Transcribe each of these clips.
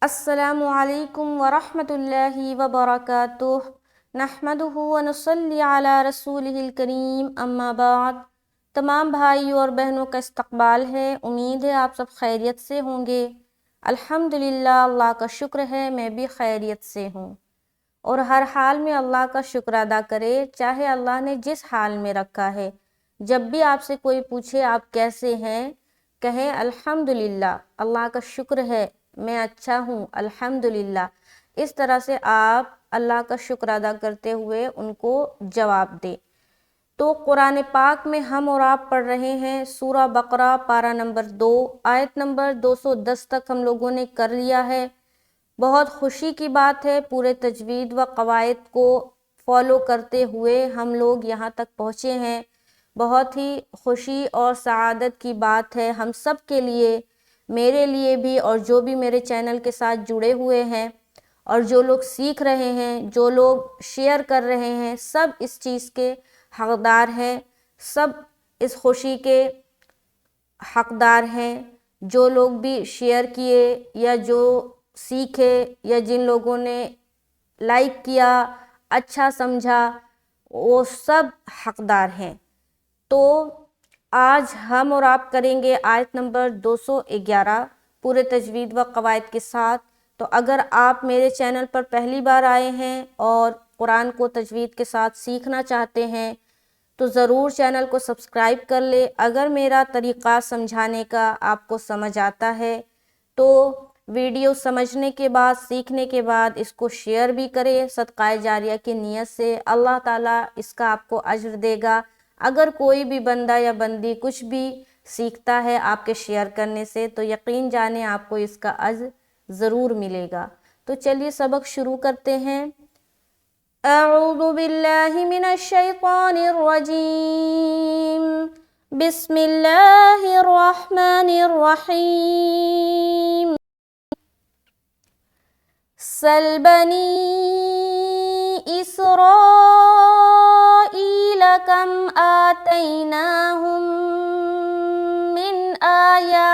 السلام علیکم ورحمۃ اللہ وبرکاتہ نحمدہ ونصلی علی رسولہ الکریم اما بعد۔ تمام بھائیوں اور بہنوں کا استقبال ہے، امید ہے آپ سب خیریت سے ہوں گے۔ الحمدللہ، اللہ کا شکر ہے میں بھی خیریت سے ہوں، اور ہر حال میں اللہ کا شکر ادا کرے، چاہے اللہ نے جس حال میں رکھا ہے۔ جب بھی آپ سے کوئی پوچھے آپ کیسے ہیں، کہیں الحمدللہ، اللہ کا شکر ہے میں اچھا ہوں الحمدللہ۔ اس طرح سے آپ اللہ کا شکر ادا کرتے ہوئے ان کو جواب دیں۔ تو قرآن پاک میں ہم اور آپ پڑھ رہے ہیں سورہ بقرہ پارہ نمبر 2 آیت نمبر 210 تک ہم لوگوں نے کر لیا ہے۔ بہت خوشی کی بات ہے، پورے تجوید و قواعد کو فالو کرتے ہوئے ہم لوگ یہاں تک پہنچے ہیں۔ بہت ہی خوشی اور سعادت کی بات ہے ہم سب کے لیے، میرے لیے بھی، اور جو بھی میرے چینل کے ساتھ جڑے ہوئے ہیں اور جو لوگ سیکھ رہے ہیں، جو لوگ شیئر کر رہے ہیں، سب اس چیز کے حقدار ہیں، سب اس خوشی کے حقدار ہیں۔ جو لوگ بھی شیئر کیے یا جو سیکھے یا جن لوگوں نے لائک کیا، اچھا سمجھا، وہ سب حقدار ہیں۔ تو آج ہم اور آپ کریں گے آیت نمبر 211 پورے تجوید و قواعد کے ساتھ۔ تو اگر آپ میرے چینل پر پہلی بار آئے ہیں اور قرآن کو تجوید کے ساتھ سیکھنا چاہتے ہیں تو ضرور چینل کو سبسکرائب کر لے۔ اگر میرا طریقہ سمجھانے کا آپ کو سمجھ آتا ہے تو ویڈیو سمجھنے کے بعد، سیکھنے کے بعد اس کو شیئر بھی کرے صدقہ جاریہ کی نیت سے، اللہ تعالیٰ اس کا آپ کو اجر دے گا۔ اگر کوئی بھی بندہ یا بندی کچھ بھی سیکھتا ہے آپ کے شیئر کرنے سے تو یقین جانیں آپ کو اس کا اجر ضرور ملے گا۔ تو چلیے سبق شروع کرتے ہیں۔ اعوذ باللہ من الشیطان الرجیم، بسم اللہ الرحمن الرحیم۔ سل بنی اسرائیل کم آتیناہم من آیہ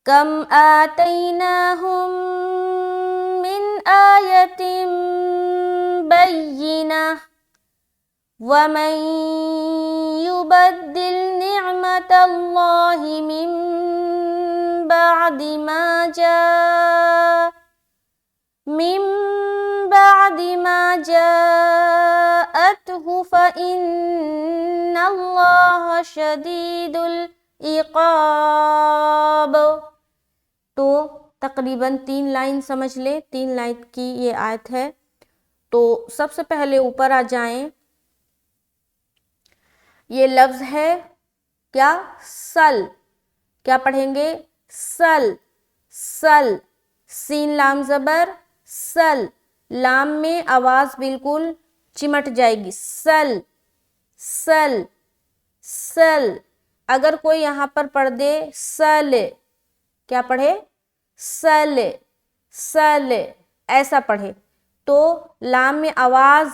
کم آتیناہم من آیۃ بینہ ومن یبدل نعمت اللہ من بعد ما جاءتہ فإن اللہ شدید العقاب۔ تو تقریباً 3 لائن سمجھ لیں، 3 لائن کی یہ آیت ہے۔ تو سب سے پہلے اوپر آ جائیں، یہ لفظ ہے کیا؟ سل۔ کیا پڑھیں گے؟ سل، سل، سین لام زبر سل، لام میں آواز بالکل چمٹ جائے گی، سل، سل، سل۔ اگر کوئی یہاں پر پڑھ دے سل، کیا پڑھے؟ سل، سل، ایسا پڑھے تو لام میں آواز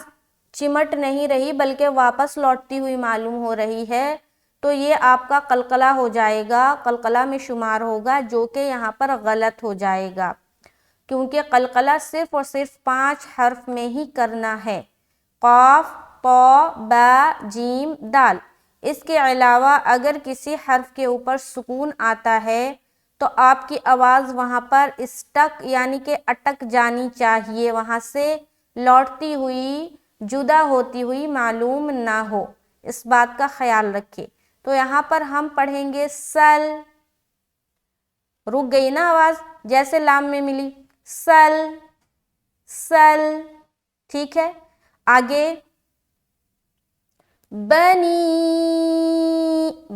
چمٹ نہیں رہی بلکہ واپس لوٹتی ہوئی معلوم ہو رہی ہے، تو یہ آپ کا قلقلہ ہو جائے گا، قلقلہ میں شمار ہوگا، جو کہ یہاں پر غلط ہو جائے گا، کیونکہ قلقلہ صرف اور صرف 5 حرف میں ہی کرنا ہے، قاف، طا، با، جیم، دال۔ اس کے علاوہ اگر کسی حرف کے اوپر سکون آتا ہے تو آپ کی آواز وہاں پر اسٹک یعنی کہ اٹک جانی چاہیے، وہاں سے لوٹتی ہوئی، جدا ہوتی ہوئی معلوم نہ ہو، اس بات کا خیال رکھیں۔ تو یہاں پر ہم پڑھیں گے سل، رک گئی نا آواز جیسے لام میں ملی، سل، سل، ٹھیک ہے۔ آگے بنی،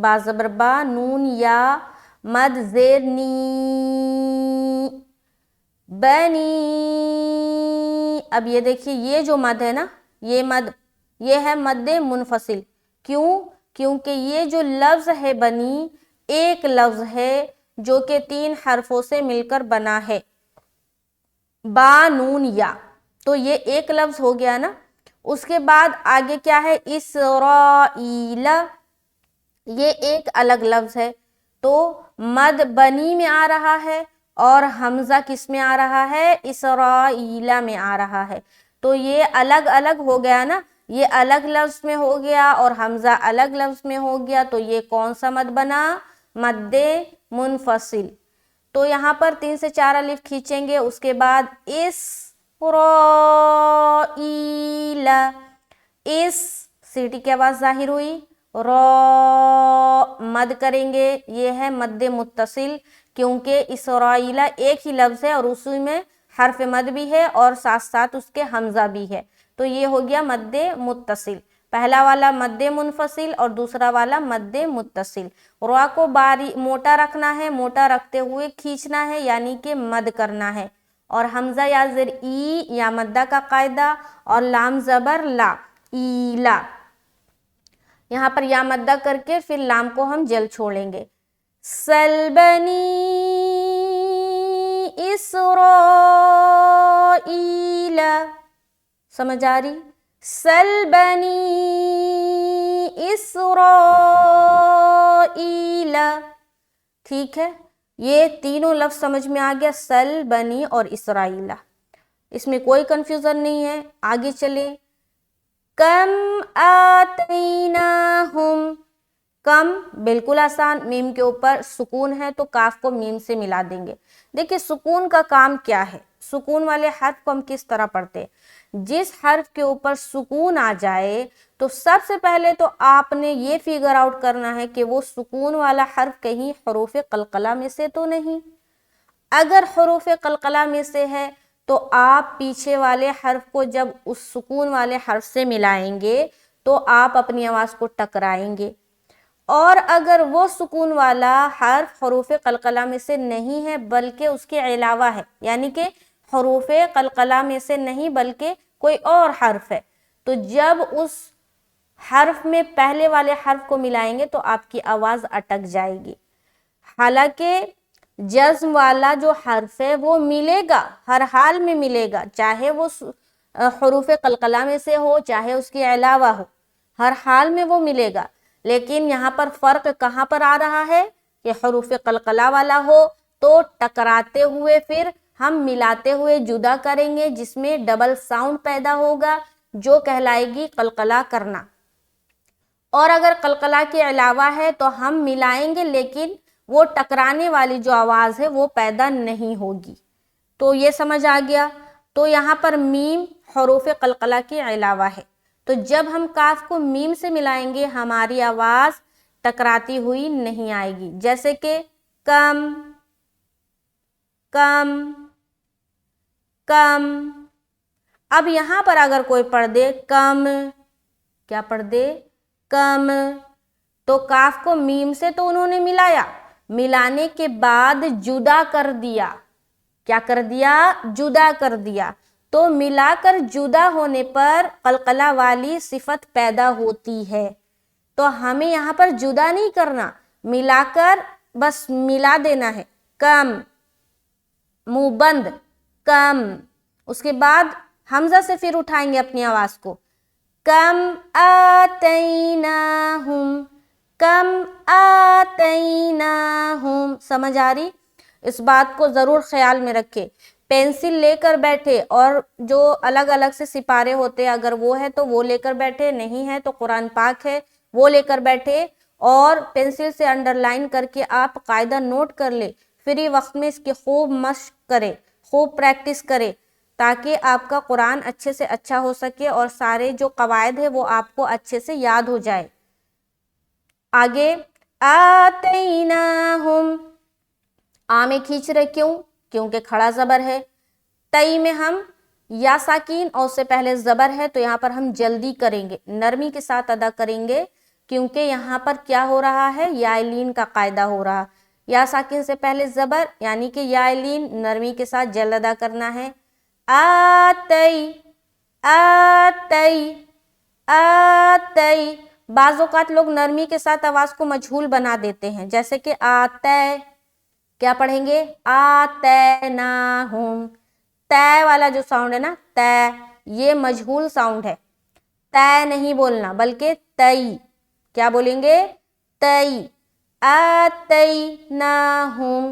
با زبر با، نون یا، مد زیر نی، بنی۔ اب یہ دیکھیے یہ جو مد ہے نا، یہ مد، یہ ہے مد منفصل۔ کیوں؟ کیونکہ یہ جو لفظ ہے بنی، ایک لفظ ہے جو کہ 3 حرفوں سے مل کر بنا ہے، با، نون، یا، تو یہ ایک لفظ ہو گیا نا۔ اس کے بعد آگے کیا ہے؟ اسرائیل، یہ ایک الگ لفظ ہے، تو مد بنی میں آ رہا ہے اور حمزہ کس میں آ رہا ہے؟ اسرائیل میں آ رہا ہے. تو یہ الگ الگ ہو گیا نا، یہ الگ لفظ میں ہو گیا اور حمزہ الگ لفظ میں ہو گیا. تو یہ کون سا مد بنا؟ مد منفصل. تو یہاں پر 3 سے 4 الف کھینچیں گے، اس کے بعد اسرائیل، اس سیٹی کی آواز ظاہر ہوئی، مد کریں گے، یہ ہے مد متصل، کیونکہ اسرائیل ایک ہی لفظ ہے اور اسی میں حرف مد بھی ہے اور ساتھ ساتھ اس کے حمزہ بھی ہے. تو یہ ہو گیا مد متصل. پہلا والا مد منفصل اور دوسرا والا مد متصل. را کو موٹا رکھنا ہے، موٹا رکھتے ہوئے کھینچنا ہے، یعنی کہ مد کرنا ہے. اور حمزہ یا زیر ای یا مدہ کا قاعدہ اور لام زبر لا، ایلا. یہاں پر یا مدہ کر کے پھر لام کو ہم جل چھوڑیں گے. سل بنی اسرائیل، سمجھ آ رہی؟ سل بنی اسرائیل. ٹھیک ہے، یہ تینوں لفظ سمجھ میں آ گیا، سل بنی اور اسرائیل. اس میں کوئی کنفیوژن نہیں ہے. آگے چلیں. کم آتیناہم، کم بالکل آسان، میم کے اوپر سکون ہے تو کاف کو میم سے ملا دیں گے. دیکھیں سکون کا کام کیا ہے، سکون والے حرف کو ہم کس طرح پڑھتے ہیں. جس حرف کے اوپر سکون آ جائے تو سب سے پہلے تو آپ نے یہ فگر آؤٹ کرنا ہے کہ وہ سکون والا حرف کہیں حروف قلقلہ میں سے تو نہیں. اگر حروف قلقلہ میں سے ہے تو آپ پیچھے والے حرف کو جب اس سکون والے حرف سے ملائیں گے تو آپ اپنی آواز کو ٹکرائیں گے. اور اگر وہ سکون والا حرف حروف قلقلہ میں سے نہیں ہے بلکہ اس کے علاوہ ہے، یعنی کہ حروف قلقلہ میں سے نہیں بلکہ کوئی اور حرف ہے، تو جب اس حرف میں پہلے والے حرف کو ملائیں گے تو آپ کی آواز اٹک جائے گی. حالانکہ جزم والا جو حرف ہے وہ ملے گا، ہر حال میں ملے گا، چاہے وہ حروف قلقلہ میں سے ہو چاہے اس کے علاوہ ہو، ہر حال میں وہ ملے گا. لیکن یہاں پر فرق کہاں پر آ رہا ہے کہ حروف قلقلہ والا ہو تو ٹکراتے ہوئے پھر ہم ملاتے ہوئے جدا کریں گے، جس میں ڈبل ساؤنڈ پیدا ہوگا جو کہلائے گی قلقلہ کرنا. اور اگر قلقلہ کے علاوہ ہے تو ہم ملائیں گے لیکن وہ ٹکرانے والی جو آواز ہے وہ پیدا نہیں ہوگی. تو یہ سمجھ آ گیا. تو یہاں پر میم حروف قلقلہ کے علاوہ ہے، تو جب ہم کاف کو میم سے ملائیں گے ہماری آواز ٹکراتی ہوئی نہیں آئے گی. جیسے کہ کم، کم، کم. اب یہاں پر اگر کوئی پڑھ دے کم، کیا پڑھ دے؟ کم، تو کاف کو میم سے تو انہوں نے ملایا، ملانے کے بعد جدا کر دیا. کیا کر دیا؟ جدا کر دیا. تو ملا کر جدا ہونے پر قلقلہ والی صفت پیدا ہوتی ہے. تو ہمیں یہاں پر جدا نہیں کرنا، ملا کر بس ملا دینا ہے. کم، منہ بند، کم. اس کے بعد حمزہ سے پھر اٹھائیں گے اپنی آواز کو. کم آتیناہم، کم آتیناہم. سمجھ آ رہی؟ اس بات کو ضرور خیال میں رکھے. پینسل لے کر بیٹھے اور جو الگ الگ سے سپارے ہوتے اگر وہ ہے تو وہ لے کر بیٹھے، نہیں ہے تو قرآن پاک ہے وہ لے کر بیٹھے اور پینسل سے انڈر لائن کر کے آپ قاعدہ نوٹ کر لے. فری وقت میں اس کی خوب مشق کرے، خوب پریکٹس کرے تاکہ آپ کا قرآن اچھے سے اچھا ہو سکے اور سارے جو قواعد ہے وہ آپ کو اچھے سے یاد ہو جائے. آگے آتیناہم، آ میں کھینچ رہے کیوں؟ کیونکہ کھڑا زبر ہے. تئی میں ہم یا ساکین اور اس سے پہلے زبر ہے تو یہاں پر ہم جلدی کریں گے، نرمی کے ساتھ ادا کریں گے کیونکہ یہاں پر کیا ہو رہا ہے؟ یا لین کا قاعدہ ہو رہا. یا ساکین سے پہلے زبر یعنی کہ یا لین، نرمی کے ساتھ جلد ادا کرنا ہے. آتی، آتی، آتی. بعض اوقات لوگ نرمی کے ساتھ آواز کو مجہول بنا دیتے ہیں، جیسے کہ آتے. کیا پڑھیں گے؟ آتیناہم. تے والا جو ساؤنڈ ہے نا، تے، یہ مجہول ساؤنڈ ہے. تے نہیں بولنا بلکہ تئی. کیا بولیں گے؟ تئی. آتیناہم،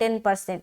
10%।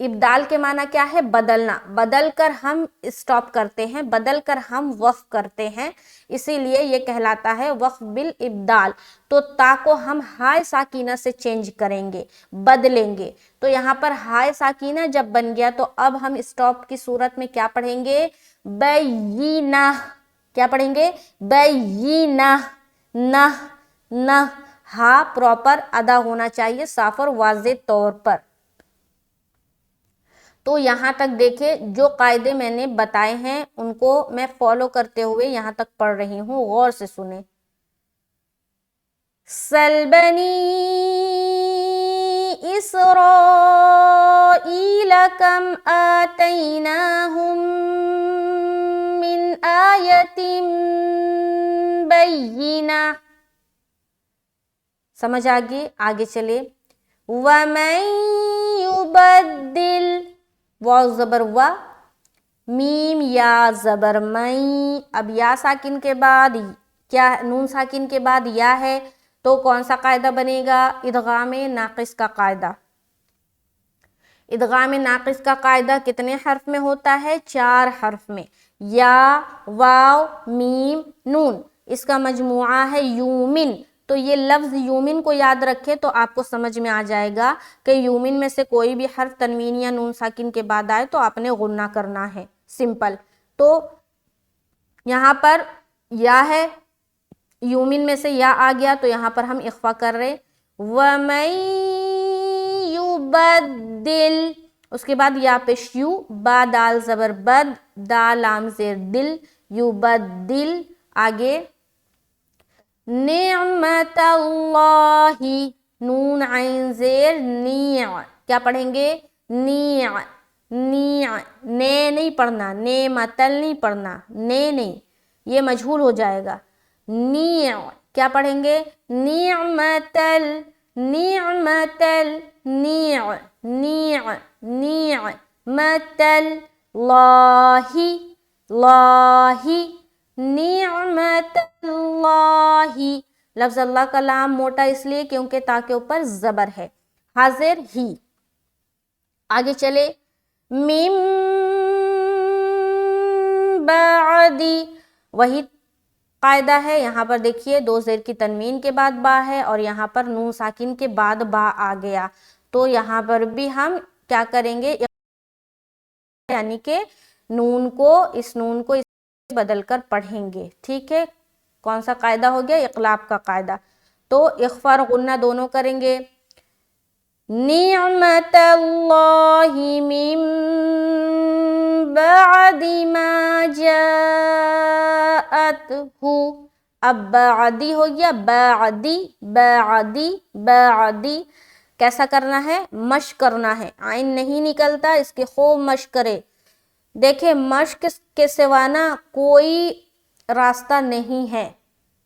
ابدال کے معنی کیا ہے؟ بدلنا، بدل کر ہم اسٹاپ کرتے ہیں، بدل کر ہم وقف کرتے ہیں، اسی لیے یہ کہلاتا ہے وقف بالابدال۔ تو تا کو ہم ہائے ساکینہ سے چینج کریں گے، بدلیں گے۔ تو یہاں پر ہائے ساکینہ جب بن گیا تو اب ہم اسٹاپ کی صورت میں کیا پڑھیں گے؟ بینہ۔ کیا پڑھیں گے؟ بینہ، نہ نہ، ہاں پراپر ادا ہونا چاہیے، صاف اور واضح طور پر۔ تو یہاں تک دیکھیں جو قاعدے میں نے بتائے ہیں ان کو میں فالو کرتے ہوئے یہاں تک پڑھ رہی ہوں، غور سے سنیں۔ سل بنی اسرائیل کم آتیناہم من آیت بینہ۔ سمجھ آگے چلے۔ وَمَن يُبَدِّلْ، واو زبر وا، میم یا زبر مئی، اب یا ساکن کے بعد کیا؟ نون ساکن کے بعد یا ہے، تو کون سا قاعدہ بنے گا؟ ادغام ناقص کا قاعدہ۔ ادغام ناقص کا قاعدہ کتنے حرف میں ہوتا ہے؟ 4 حرف میں، یا، واو، میم، نون، اس کا مجموعہ ہے یومن۔ تو یہ لفظ یومن کو یاد رکھے تو آپ کو سمجھ میں آ جائے گا کہ یومن میں سے کوئی بھی حرف تنوین یا نون ساکن کے بعد آئے تو آپ نے غنہ کرنا ہے، سمپل۔ تو یہاں پر یا ہے، یومن میں سے یا آ گیا تو یہاں پر ہم اخفا کر رہے۔ وَمَن يُبَدِّلْ، اس کے بعد یا پیش یو، با دال زبر بد، دا لام زیر دل، یبدل، آگے نعمت اللہ، نون عین زیر نیع، کیا پڑھیں گے؟ نیع، نیع، نے نہیں پڑھنا، نعمتل نہیں پڑھنا، نے نہیں، یہ مجہول ہو جائے گا۔ نیع، کیا پڑھیں گے؟ نعمتل، نعمتل، نیع، نیع، نعمتل، لاہی، لاہی، نعمت اللہ۔ لفظ اللہ کا لام موٹا اس لیے کیونکہ تا کے اوپر زبر ہے، حاضر ہی۔ آگے چلے، من بعدی، وہی قاعدہ ہے، یہاں پر دیکھیے 2 زیر کی تنوین کے بعد با ہے اور یہاں پر نون ساکن کے بعد با آ گیا، تو یہاں پر بھی ہم کیا کریں گے؟ یعنی کہ نون کو اس بدل کر پڑھیں گے، ٹھیک ہے؟ کون سا قاعدہ ہو گیا؟ اقلاب کا قاعدہ۔ تو اخفا اور غنہ دونوں کریں گے۔ نعمت اللہ من بعد ما جاءتہ، اب بعدی ہو گیا، بعدی، بعدی، بعدی، کیسا کرنا ہے؟ مشق کرنا ہے، عین نہیں نکلتا، اس کے خوب مشق کرے۔ دیکھیں مشق کے سوا نا کوئی راستہ نہیں ہے،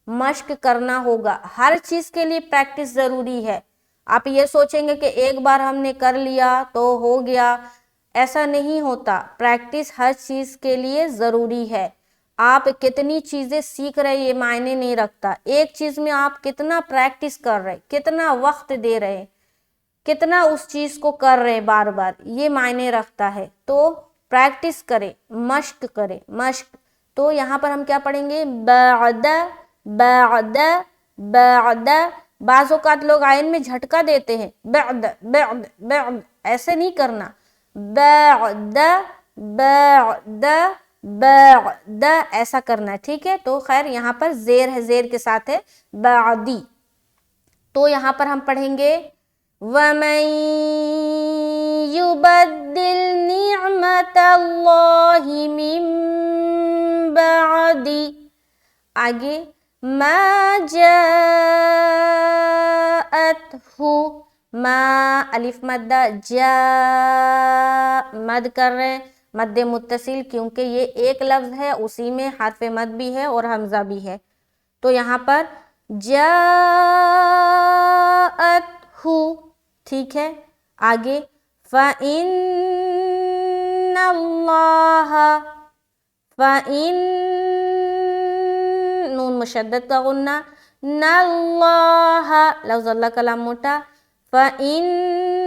مشق کرنا ہوگا، ہر چیز کے لیے پریکٹس ضروری ہے۔ آپ یہ سوچیں گے کہ ایک بار ہم نے کر لیا تو ہو گیا، ایسا نہیں ہوتا، پریکٹس ہر چیز کے لیے ضروری ہے۔ آپ کتنی چیزیں سیکھ رہے یہ معنی نہیں رکھتا، ایک چیز میں آپ کتنا پریکٹس کر رہے، کتنا وقت دے رہے، کتنا اس چیز کو کر رہے بار بار، یہ معنی رکھتا ہے۔ تو پریکٹس کرے، مشق کرے، مشق۔ تو یہاں پر ہم کیا پڑھیں گے؟ بعد، بعد، بعد، بعض اوقات لوگ عین میں جھٹکا دیتے ہیں، بعد، بعد، بعد، ایسے نہیں کرنا، بعد، بعد، بعد، ایسا کرنا ہے، ٹھیک ہے؟ تو خیر یہاں پر زیر ہے، زیر کے ساتھ ہے بعدی۔ تو یہاں پر ہم پڑھیں گے وَمَن يُبَدِّلْ نِعْمَةَ اللَّهِ مِن بَعْدِ، آگے مَا جَاءَتْهُ، ما الف مدہ، جا مد کر رہے ہیں، مد متصل، کیونکہ یہ ایک لفظ ہے اسی میں حرف مد بھی ہے اور حمزہ بھی ہے، تو یہاں پر جاءتہ، ٹھیک ہے؟ آگے فَإِنَّ اللَّهَ، فَإِنَّ، نون مشدد کا غنہ، نَ اللَّهَ، لفظ اللہ کا لام موٹا، فَإِنَّ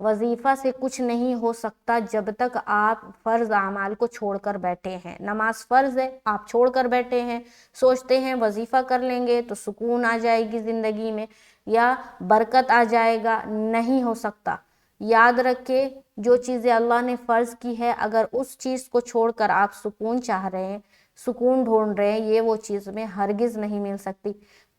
وظیفہ سے کچھ نہیں ہو سکتا جب تک آپ فرض اعمال کو چھوڑ کر بیٹھے ہیں. نماز فرض ہے، آپ چھوڑ کر بیٹھے ہیں، سوچتے ہیں وظیفہ کر لیں گے تو سکون آ جائے گی زندگی میں یا برکت آ جائے گا. نہیں ہو سکتا. یاد رکھے جو چیزیں اللہ نے فرض کی ہے، اگر اس چیز کو چھوڑ کر آپ سکون چاہ رہے ہیں، سکون ڈھونڈ رہے ہیں، یہ وہ چیز میں ہرگز نہیں مل سکتی.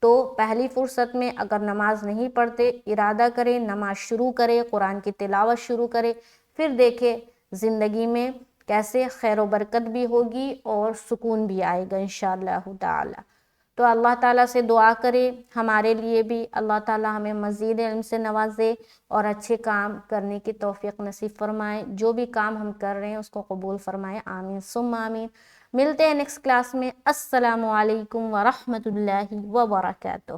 تو پہلی فرصت میں اگر نماز نہیں پڑھتے، ارادہ کریں، نماز شروع کریں، قرآن کی تلاوت شروع کریں، پھر دیکھیں زندگی میں کیسے خیر و برکت بھی ہوگی اور سکون بھی آئے گا انشاءاللہ تعالی. تو اللہ تعالیٰ سے دعا کرے ہمارے لیے بھی اللہ تعالیٰ ہمیں مزید علم سے نوازے اور اچھے کام کرنے کی توفیق نصیب فرمائے. جو بھی کام ہم کر رہے ہیں اس کو قبول فرمائے. آمین ثم آمین. ملتے ہیں نیکسٹ کلاس میں. السلام علیکم ورحمۃ اللہ وبرکاتہ.